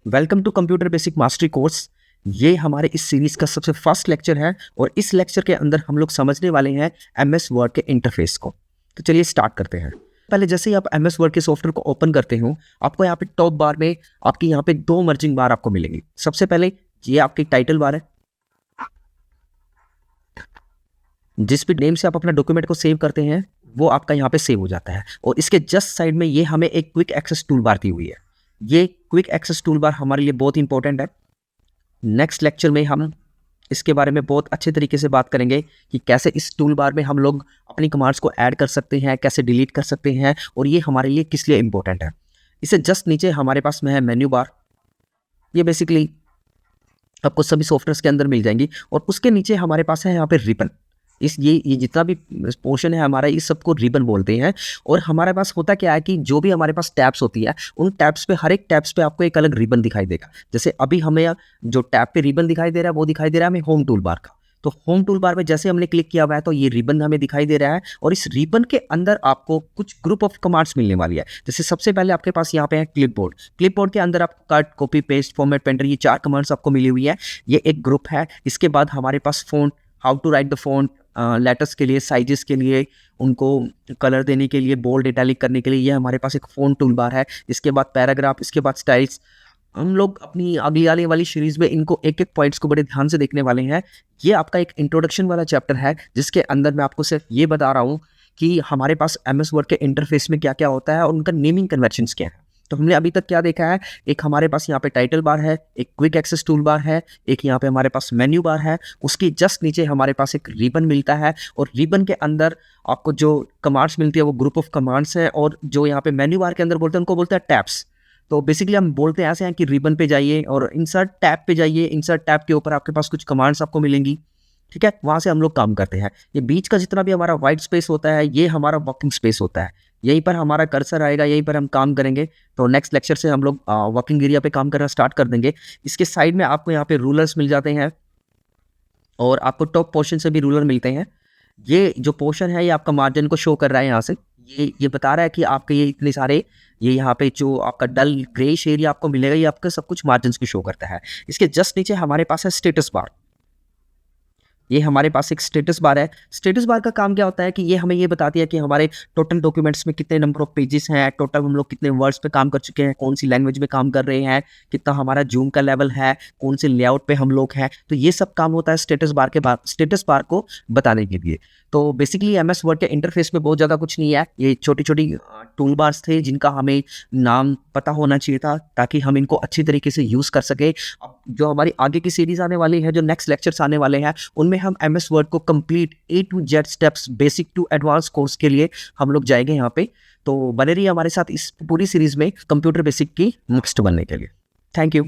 Welcome to computer basic mastery course. ये हमारे इस सीरीज का सबसे फर्स्ट लेक्चर है और इस लेक्चर के अंदर हम लोग समझने वाले हैं एमएस वर्ड के इंटरफेस को। तो चलिए स्टार्ट करते हैं। पहले जैसे ही आप एमएस वर्ड के सॉफ्टवेयर को ओपन करते हो, आपको यहाँ पे टॉप बार में आपकी यहाँ पे दो मर्जिंग बार आपको मिलेंगी। सबसे पहले ये आपकी टाइटल बार है, जिस भी नेम से आप अपना डॉक्यूमेंट को सेव करते हैं वो आपका यहाँ पे सेव हो जाता है। और इसके जस्ट साइड में ये हमें एक क्विक एक्सेस टूल बार दी हुई है। ये क्विक एक्सेस टूल बार हमारे लिए बहुत इंपॉर्टेंट है। नेक्स्ट लेक्चर में हम इसके बारे में बहुत अच्छे तरीके से बात करेंगे कि कैसे इस टूल बार में हम लोग अपनी कमांड्स को ऐड कर सकते हैं, कैसे डिलीट कर सकते हैं और ये हमारे लिए किस लिए इंपॉर्टेंट है। इससे जस्ट नीचे हमारे पास में है मेन्यू बार। ये बेसिकली आपको सभी सॉफ्टवेयर के अंदर मिल जाएंगी और उसके नीचे हमारे पास है यहाँ पे रिबन। ये जितना भी पोर्शन है हमारा, इस सबको रिबन बोलते हैं। और हमारे पास होता क्या है कि जो भी हमारे पास टैब्स होती है, उन टैब्स पे हर एक टैब्स पे आपको एक अलग रिबन दिखाई देगा। जैसे अभी हमें जो टैब पे रिबन दिखाई दे रहा है वो दिखाई दे रहा है हमें होम टूल बार का। तो होम टूल बार में जैसे हमने क्लिक किया हुआ है तो ये रिबन हमें दिखाई दे रहा है और इस रिबन के अंदर आपको कुछ ग्रुप ऑफ कमांड्स मिलने वाली है। जैसे सबसे पहले आपके पास यहाँ पे है क्लिपबोर्ड। क्लिपबोर्ड के अंदर आपको cut, copy, paste, format, painter, ये 4 कमांड्स आपको मिली हुई है। ये एक ग्रुप है। इसके बाद हमारे पास font, how to write the font, letters के लिए, साइजेस के लिए, उनको कलर देने के लिए, बोल्ड, इटैलिक करने के लिए, ये हमारे पास एक फ़ॉन्ट टूल बार है। इसके बाद पैराग्राफ, इसके बाद स्टाइल्स। हम लोग अपनी अगली आने वाली सीरीज़ में इनको एक एक पॉइंट्स को बड़े ध्यान से देखने वाले हैं। ये आपका एक इंट्रोडक्शन वाला चैप्टर है जिसके अंदर मैं आपको सिर्फ ये बता रहा हूँ कि हमारे पास एमएस वर्ड के इंटरफेस में क्या क्या होता है और उनका नेमिंग कन्वेंशंस क्या है। तो हमने अभी तक क्या देखा है, एक हमारे पास यहाँ पे टाइटल बार है, एक क्विक एक्सेस टूल बार है, एक यहाँ पे हमारे पास मेन्यू बार है, उसकी जस्ट नीचे हमारे पास एक रिबन मिलता है और रिबन के अंदर आपको जो कमांड्स मिलती है वो ग्रुप ऑफ कमांड्स हैं। और जो यहाँ पे मेन्यू बार के अंदर बोलते हैं उनको बोलते हैं टैब्स। तो बेसिकली हम बोलते हैं ऐसे हैं कि रिबन पे जाइए और इंसर्ट टैब पे जाइए। इंसर्ट टैब के ऊपर आपके पास कुछ कमांड्स आपको मिलेंगी, ठीक है, वहाँ से हम लोग काम करते हैं। ये बीच का जितना भी हमारा वाइट स्पेस होता है ये हमारा वर्किंग स्पेस होता है। यहीं पर हमारा कर्सर आएगा, यहीं पर हम काम करेंगे। तो नेक्स्ट लेक्चर से हम लोग वर्किंग एरिया पे काम करना स्टार्ट कर देंगे। इसके साइड में आपको यहाँ पे रूलर्स मिल जाते हैं और आपको टॉप पोर्शन से भी रूलर मिलते हैं। ये जो पोर्शन है ये आपका मार्जिन को शो कर रहा है। यहाँ से ये बता रहा है कि आपके ये इतने सारे, ये यहाँ पे जो आपका डल ग्रेइश एरिया आपको मिलेगा ये आपका सब कुछ मार्जिन की शो करता है। इसके जस्ट नीचे हमारे पास है स्टेटस बार। ये हमारे पास एक स्टेटस बार है। स्टेटस बार का काम क्या होता है कि ये हमें ये बताती है कि हमारे टोटल डॉक्यूमेंट्स में कितने नंबर ऑफ पेजेस हैं, टोटल हम लोग कितने वर्ड्स पे काम कर चुके हैं, कौन सी लैंग्वेज में काम कर रहे हैं, कितना हमारा जूम का लेवल है, कौन से लेआउट पे हम लोग हैं। तो ये सब काम होता है स्टेटस बार के बाद, स्टेटस बार को बताने के लिए। तो बेसिकली एमएस वर्ड के इंटरफेस में बहुत ज़्यादा कुछ नहीं है। ये छोटी छोटी टूल बार्स थे जिनका हमें नाम पता होना चाहिए था ताकि हम इनको अच्छी तरीके से यूज़ कर सके। अब जो हमारी आगे की सीरीज़ आने वाली है, जो नेक्स्ट लेक्चर्स आने वाले हैं, उनमें हम एमएस वर्ड को complete A to Z steps, basic to advance course के लिए हम लोग जाएंगे यहाँ पे। तो बने रहिए हमारे साथ इस पूरी सीरीज़ में कंप्यूटर बेसिक की नेक्स्ट बनने के लिए। Thank you.